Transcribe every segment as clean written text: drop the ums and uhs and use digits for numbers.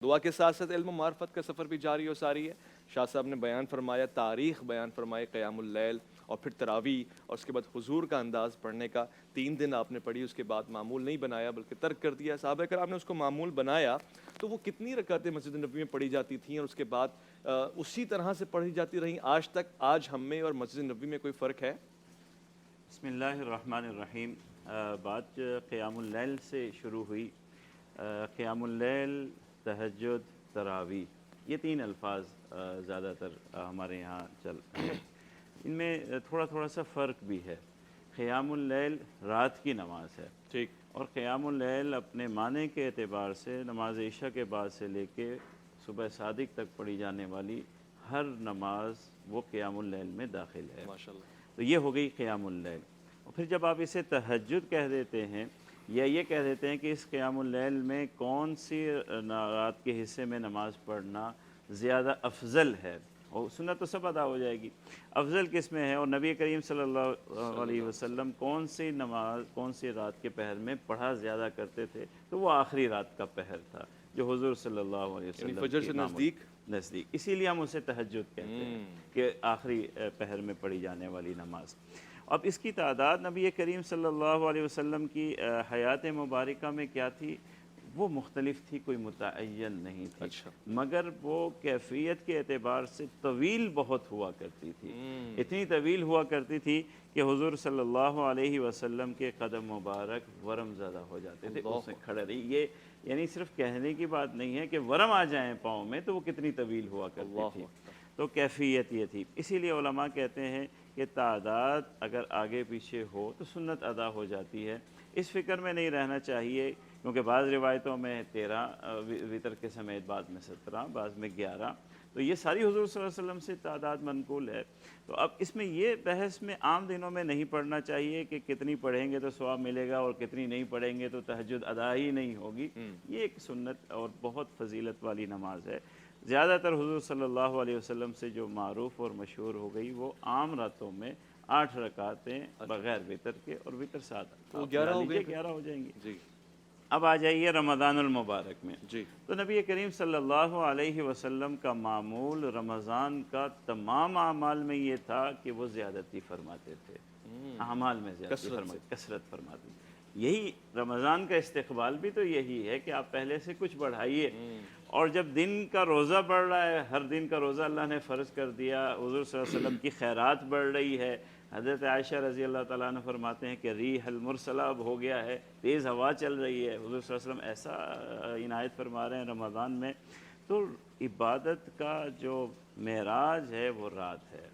دعا کے ساتھ ساتھ علم و معرفت کا سفر بھی جاری و ساری ہے۔ شاہ صاحب نے بیان فرمایا، تاریخ بیان فرمائے قیام اللیل اور پھر تراویح اور اس کے بعد حضور کا انداز پڑھنے کا۔ 3 دن آپ نے پڑھی، اس کے بعد معمول نہیں بنایا بلکہ ترک کر دیا۔ صحابہ کرام نے اس کو معمول بنایا تو وہ کتنی رکعتیں مسجد نبوی میں پڑھی جاتی تھیں اور اس کے بعد اسی طرح سے پڑھی جاتی رہیں آج تک؟ آج ہم میں اور مسجد نبوی میں کوئی فرق ہے؟ بسم اللہ الرحمن الرحیم۔ بات قیام اللیل سے شروع ہوئی۔ قیام اللیل، تہجد، تراویح، یہ 3 الفاظ زیادہ تر ہمارے یہاں چل ہیں۔ ان میں تھوڑا تھوڑا سا فرق بھی ہے۔ قیام اللیل رات کی نماز ہے، ٹھیک، اور قیام اللیل اپنے معنی کے اعتبار سے نماز عشاء کے بعد سے لے کے صبح صادق تک پڑھی جانے والی ہر نماز وہ قیام اللیل میں داخل ہے۔ ماشاءاللہ۔ تو یہ ہو گئی قیام اللیل۔ اور پھر جب آپ اسے تہجد کہہ دیتے ہیں یا یہ کہہ دیتے ہیں کہ اس قیام اللیل میں کون سی رات کے حصے میں نماز پڑھنا زیادہ افضل ہے، اور سنت تو سب ادا ہو جائے گی، افضل کس میں ہے، اور نبی کریم صلی اللہ علیہ وسلم کون سی نماز کون سی رات کے پہر میں پڑھا زیادہ کرتے تھے، تو وہ آخری رات کا پہر تھا جو حضور صلی اللہ علیہ وسلم فجر سے نزدیک، اسی لیے ہم اسے تہجد کہتے ہیں کہ آخری پہر میں پڑھی جانے والی نماز۔ اب اس کی تعداد نبی کریم صلی اللہ علیہ وسلم کی حیات مبارکہ میں کیا تھی، وہ مختلف تھی، کوئی متعین نہیں تھی، مگر وہ کیفیت کے اعتبار سے طویل بہت ہوا کرتی تھی۔ اتنی طویل ہوا کرتی تھی کہ حضور صلی اللہ علیہ وسلم کے قدم مبارک ورم زدہ ہو جاتے تھے اس میں کھڑے رہی۔ یہ یعنی صرف کہنے کی بات نہیں ہے کہ ورم آ جائیں پاؤں میں تو وہ کتنی طویل ہوا کرتی تھی، تو کیفیت یہ تھی۔ اسی لیے علماء کہتے ہیں کہ تعداد اگر آگے پیچھے ہو تو سنت ادا ہو جاتی ہے۔ اس فکر میں نہیں رہنا چاہیے، کیونکہ بعض روایتوں میں 13 وتر کے سمیت، بعض میں 17، بعض میں 11، تو یہ ساری حضور صلی اللہ علیہ وسلم سے تعداد منقول ہے۔ تو اب اس میں یہ بحث میں عام دنوں میں نہیں پڑھنا چاہیے کہ کتنی پڑھیں گے تو ثواب ملے گا اور کتنی نہیں پڑھیں گے تو تہجد ادا ہی نہیں ہوگی۔ یہ ایک سنت اور بہت فضیلت والی نماز ہے۔ زیادہ تر حضور صلی اللہ علیہ وسلم سے جو معروف اور مشہور ہو گئی وہ عام راتوں میں 8 رکعتیں بغیر وتر کے، اور وتر 7، وہ 11 ہو گئے، 11 ہو جائیں گی۔ جی۔ اب آ جائیے رمضان المبارک میں۔ جی، تو نبی کریم صلی اللہ علیہ وسلم کا معمول رمضان کا تمام اعمال میں یہ تھا کہ وہ زیادتی فرماتے تھے، اعمال میں زیادتی کثرت فرماتے تھے۔ یہی رمضان کا استقبال بھی تو یہی ہے کہ آپ پہلے سے کچھ بڑھائیے، اور جب دن کا روزہ بڑھ رہا ہے، ہر دن کا روزہ اللہ نے فرض کر دیا، حضور صلی اللہ علیہ وسلم کی خیرات بڑھ رہی ہے۔ حضرت عائشہ رضی اللہ تعالیٰ عنہ فرماتے ہیں کہ ریح المرسلہ اب ہو گیا ہے، تیز ہوا چل رہی ہے، حضور صلی اللہ علیہ وسلم ایسا عنایت فرما رہے ہیں رمضان میں۔ تو عبادت کا جو معراج ہے وہ رات ہے،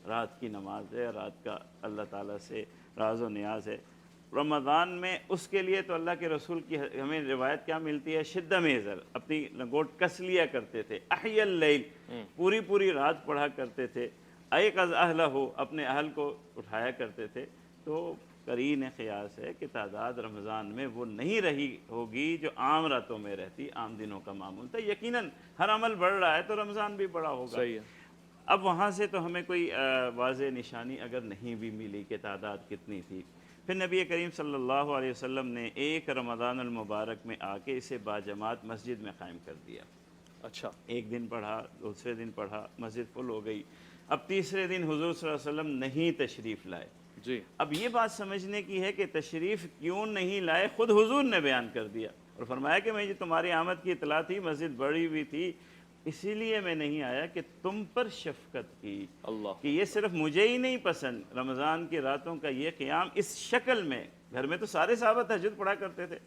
رات کی نماز ہے، رات کا اللہ تعالیٰ سے راز و نیاز ہے۔ رمضان میں اس کے لیے تو اللہ کے رسول کی ہمیں روایت کیا ملتی ہے، شدہ میزر، اپنی لنگوٹ کس لیا کرتے تھے، احی اللیل، پوری رات پڑھا کرتے تھے، ایقظ اہلہ، اپنے اہل کو اٹھایا کرتے تھے۔ تو قرین قیاس ہے کہ تعداد رمضان میں وہ نہیں رہی ہوگی جو عام راتوں میں رہتی، عام دنوں کا معمول تھا۔ یقیناً ہر عمل بڑھ رہا ہے تو رمضان بھی بڑا ہوگا۔ صحیح ہے۔ اب وہاں سے تو ہمیں کوئی واضح نشانی اگر نہیں بھی ملی کہ تعداد کتنی تھی، پھر نبی کریم صلی اللہ علیہ وسلم نے ایک رمضان المبارک میں آ کے اسے باجماعت مسجد میں قائم کر دیا۔ اچھا، ایک دن پڑھا، دوسرے دن پڑھا، مسجد فل ہو گئی۔ اب تیسرے دن حضور صلی اللہ علیہ وسلم نہیں تشریف لائے۔ جی، اب یہ بات سمجھنے کی ہے کہ تشریف کیوں نہیں لائے، خود حضور نے بیان کر دیا اور فرمایا کہ مجھے تمہاری آمد کی اطلاع تھی، مسجد بڑی ہوئی تھی، اسی لیے میں نہیں آیا کہ تم پر شفقت کی، اللہ، کہ یہ صرف مجھے ہی نہیں پسند، رمضان کی راتوں کا یہ قیام اس شکل میں، گھر میں تو سارے صحابہ تہجد پڑھا کرتے تھے،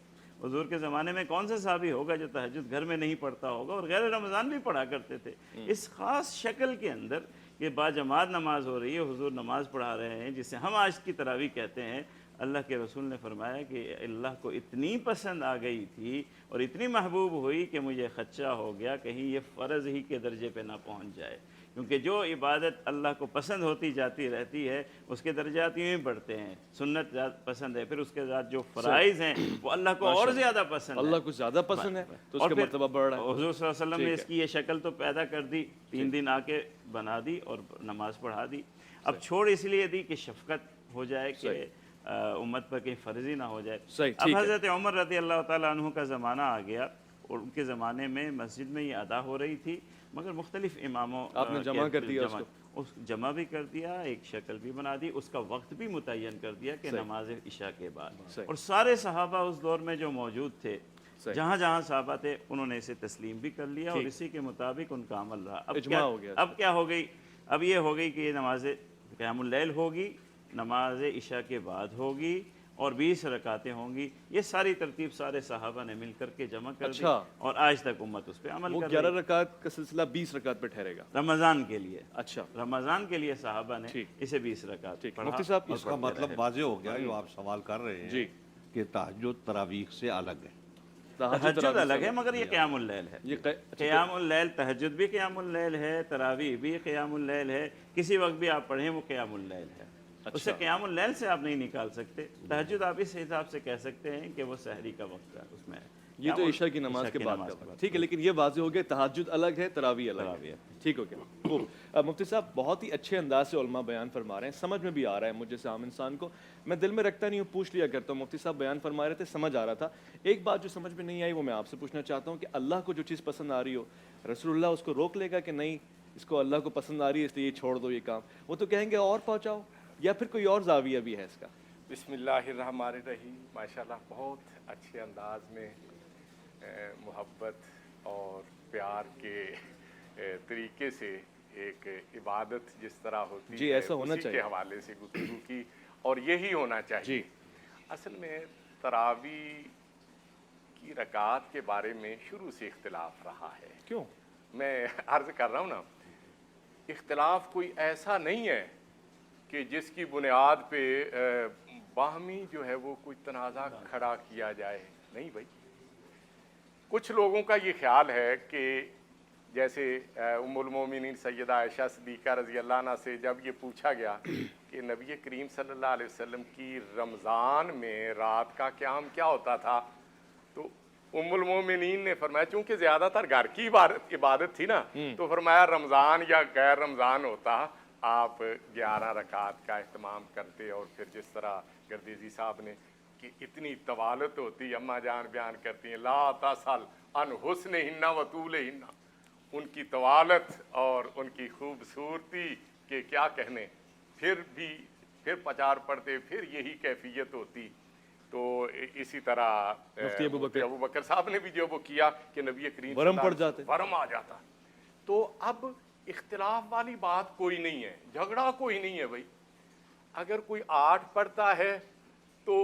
حضور کے زمانے میں کون سا صحابی ہوگا جو تہجد گھر میں نہیں پڑھتا ہوگا، اور غیر رمضان بھی پڑھا کرتے تھے، اس خاص شکل کے اندر کہ باجماعت نماز ہو رہی ہے، حضور نماز پڑھا رہے ہیں، جسے ہم آج کی تراویح کہتے ہیں۔ اللہ کے رسول نے فرمایا کہ اللہ کو اتنی پسند آ گئی تھی اور اتنی محبوب ہوئی کہ مجھے خدشہ ہو گیا کہیں یہ فرض ہی کے درجے پہ نہ پہنچ جائے، کیونکہ جو عبادت اللہ کو پسند ہوتی جاتی رہتی ہے اس کے درجات یوں ہی بڑھتے ہیں۔ سنت پسند ہے، پھر اس کے ساتھ جو فرائض ہیں وہ اللہ کو اور زیادہ پسند ہے، اللہ کو زیادہ پسند ہے تو اس کا مرتبہ بڑھ رہا ہے۔ حضور صلی اللہ علیہ وسلم نے اس کی یہ شکل تو پیدا کر دی، 3 دن آ کے بنا دی اور نماز پڑھا دی۔ اب چھوڑ اس لیے دی کہ شفقت ہو جائے، کہ امت پر کہیں فرضی نہ ہو جائے۔ اب حضرت عمر رضی اللہ تعالیٰ عنہ کا زمانہ آ گیا، اور ان کے زمانے میں مسجد میں یہ ادا ہو رہی تھی، مگر مختلف اماموں آپ نے جمع کر دیا اس کو؟ جمع بھی کر دیا، ایک شکل بھی بنا دی، اس کا وقت بھی متعین کر دیا کہ نماز عشاء کے بعد، اور سارے صحابہ اس دور میں جو موجود تھے جہاں جہاں صحابہ تھے انہوں نے اسے تسلیم بھی کر لیا، اور اسی کے مطابق ان کا عمل رہا۔ اب کیا ہو گئی؟ اب یہ ہو گئی کہ یہ نماز قیام اللیل ہوگی، نماز عشاء کے بعد ہوگی، اور 20 رکعتیں ہوں گی۔ یہ ساری ترتیب سارے صحابہ نے مل کر کے جمع کر دی، اور آج تک امت اس پہ عمل کر رہی ہے۔ 11 رکعت کا سلسلہ 20 رکعت پہ ٹھہرے گا رمضان کے لیے۔ اچھا، رمضان کے لیے صحابہ نے اسے 20 رکعت پڑھا۔ مفتی صاحب اس کا مطلب واضح ہو گیا جو آپ سوال کر رہے ہیں کہ تہجد تراویح سے الگ ہے۔ تہجد الگ ہے، مگر یہ قیام اللیل ہے۔ قیام اللیل، تہجد بھی قیام اللیل ہے، تراویح بھی قیام اللیل ہے، کسی وقت بھی آپ پڑھیں وہ قیام اللیل ہے۔ اس سے قیام اللیل سے آپ نہیں نکال سکتے۔ تہجد آپ اس حساب سے کہہ سکتے ہیں کہ وہ سحری کا وقت ہے، اس میں یہ تو عشاء کی نماز کے بعد کا، ٹھیک ہے، لیکن یہ واضح ہو گیا تہجد الگ ہے، تراویح الگ ہے، ٹھیک ہو گیا، خوب۔ مفتی صاحب بہت ہی اچھے انداز سے علماء بیان فرما رہے ہیں، سمجھ میں بھی آ رہا ہے مجھ جیسے عام انسان کو، میں دل میں رکھتا نہیں ہوں، پوچھ لیا کرتا ہوں۔ مفتی صاحب بیان فرما رہے تھے، سمجھ آ رہا تھا۔ ایک بات جو سمجھ میں نہیں آئی وہ میں آپ سے پوچھنا چاہتا ہوں کہ اللہ کو جو چیز پسند آ رہی ہو، رسول اللہ اس کو روک لے گا کہ نہیں اس کو اللہ کو پسند آ رہی ہے اس لیے یہ چھوڑ دو یہ کام؟ وہ تو کہیں گے اور پہنچاؤ، یا پھر کوئی اور زاویہ بھی ہے اس کا؟ بسم اللہ الرحمن الرحیم۔ ماشاءاللہ بہت اچھے انداز میں محبت اور پیار کے طریقے سے ایک عبادت جس طرح ہوتی ہے ایسا ہونا اسی چاہیے کے حوالے سے گفتگو کی، اور یہی ہونا چاہیے۔ اصل میں تراویح کی رکعات کے بارے میں شروع سے اختلاف رہا ہے۔ کیوں؟ میں عرض کر رہا ہوں نا، اختلاف کوئی ایسا نہیں ہے کہ جس کی بنیاد پہ باہمی جو ہے وہ کوئی تنازع کھڑا کیا جائے، نہیں بھائی۔ کچھ لوگوں کا یہ خیال ہے کہ جیسے ام المومنین سیدہ عائشہ صدیقہ رضی اللہ عنہ سے جب یہ پوچھا گیا کہ نبی کریم صلی اللہ علیہ وسلم کی رمضان میں رات کا قیام کیا ہوتا تھا، تو ام المومنین نے فرمایا، چونکہ زیادہ تر گھر کی عبادت تھی نا، تو فرمایا رمضان یا غیر رمضان ہوتا آپ 11 رکعت کا اہتمام کرتے، اور پھر جس طرح گردیزی صاحب نے کہ اتنی طوالت ہوتی، اماں جان بیان کرتی ہیں لا تسل ان حسنہن و طولہن، ان کی طوالت اور ان کی خوبصورتی کے کیا کہنے، پھر پچار پڑتے، پھر یہی کیفیت ہوتی۔ تو اسی طرح مفتی ابو بکر صاحب نے بھی جو وہ کیا کہ نبی کریم ورم پڑ جاتے، ورم آ جاتا۔ تو اب اختلاف والی بات کوئی نہیں ہے، جھگڑا کوئی نہیں ہے بھائی۔ اگر کوئی 8 پڑھتا ہے تو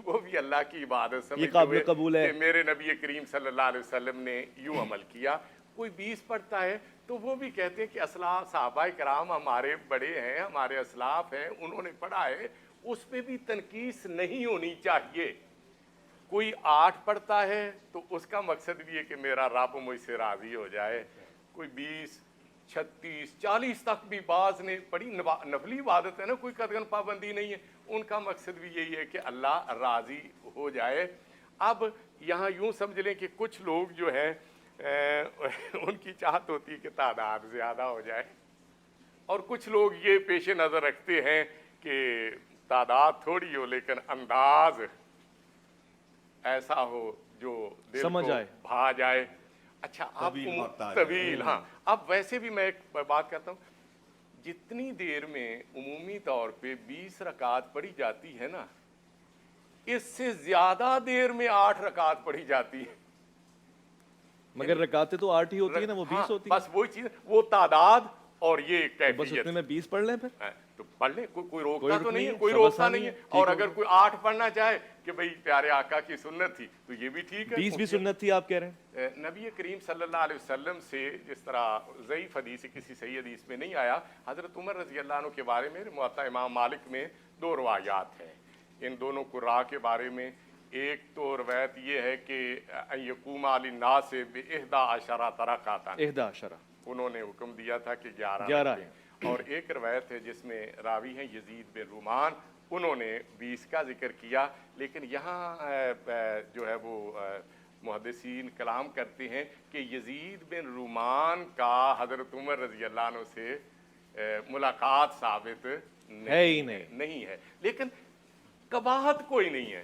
وہ بھی اللہ کی عبادت سمجھتے ہوئے قبول ہے کہ میرے نبی کریم صلی اللہ علیہ وسلم نے یوں عمل کیا۔ کوئی 20 پڑھتا ہے تو وہ بھی کہتے ہیں کہ اسلاف صحابہ کرام ہمارے بڑے ہیں، ہمارے اسلاف ہیں، انہوں نے پڑھا ہے، اس پہ بھی تنقیص نہیں ہونی چاہیے۔ کوئی 8 پڑھتا ہے تو اس کا مقصد بھی ہے کہ میرا رب مجھ سے راضی ہو جائے۔ کوئی 20 36 40 تک بھی بعض نے پڑھی، نفلی عبادت ہے نا، کوئی قدغن پابندی نہیں ہے، ان کا مقصد بھی یہی ہے کہ اللہ راضی ہو جائے۔ اب یہاں یوں سمجھ لیں کہ کچھ لوگ جو ہیں ان کی چاہت ہوتی ہے کہ تعداد زیادہ ہو جائے، اور کچھ لوگ یہ پیش نظر رکھتے ہیں کہ تعداد تھوڑی ہو لیکن انداز ایسا ہو جو دل کو بھا جائے۔ اچھا، اب طویل، ہاں، اب ویسے بھی میں ایک بات کرتا ہوں، جتنی دیر میں عمومی طور پہ 20 رکعت پڑھی جاتی ہے نا، اس سے زیادہ دیر میں 8 رکعت پڑھی جاتی ہے، مگر رکعتیں تو 8 ہی ہوتی ہیں نا، وہ 20 ہوتی ہیں۔ بس وہی چیز، وہ تعداد اور یہ بس کیفیت، اتنے میں 20 پڑھ لیں پھر تو پڑھ لیں، کوئی روکتا تو نہیں ہے، کوئی روکتا نہیں ہے۔ اور اگر کوئی 8 پڑھنا چاہے کہ بھئی پیارے آقا کی سنت تھی تو یہ بھی ٹھیک ہے۔ 20 بھی سنت تھی آپ کہہ رہے ہیں؟ نبی کریم صلی اللہ علیہ وسلم سے جس طرح ضعیف حدیث کسی صحیح حدیث میں نہیں آیا، حضرت عمر رضی اللہ عنہ کے بارے میں موطا امام مالک میں 2 روایات ہیں ان دونوں قراء کے بارے میں۔ ایک تو روایت یہ ہے کہ یقوم علی الناس ب11 رکعۃ، 11، انہوں نے حکم دیا تھا کہ 11 ہیں۔ اور ایک روایت ہے جس میں راوی ہیں یزید بن رومان، انہوں نے 20 کا ذکر کیا، لیکن یہاں جو ہے وہ محدثین کلام کرتے ہیں کہ یزید بن رومان کا حضرت عمر رضی اللہ عنہ سے ملاقات ثابت نہیں ہے، لیکن قباحت کوئی نہیں ہے۔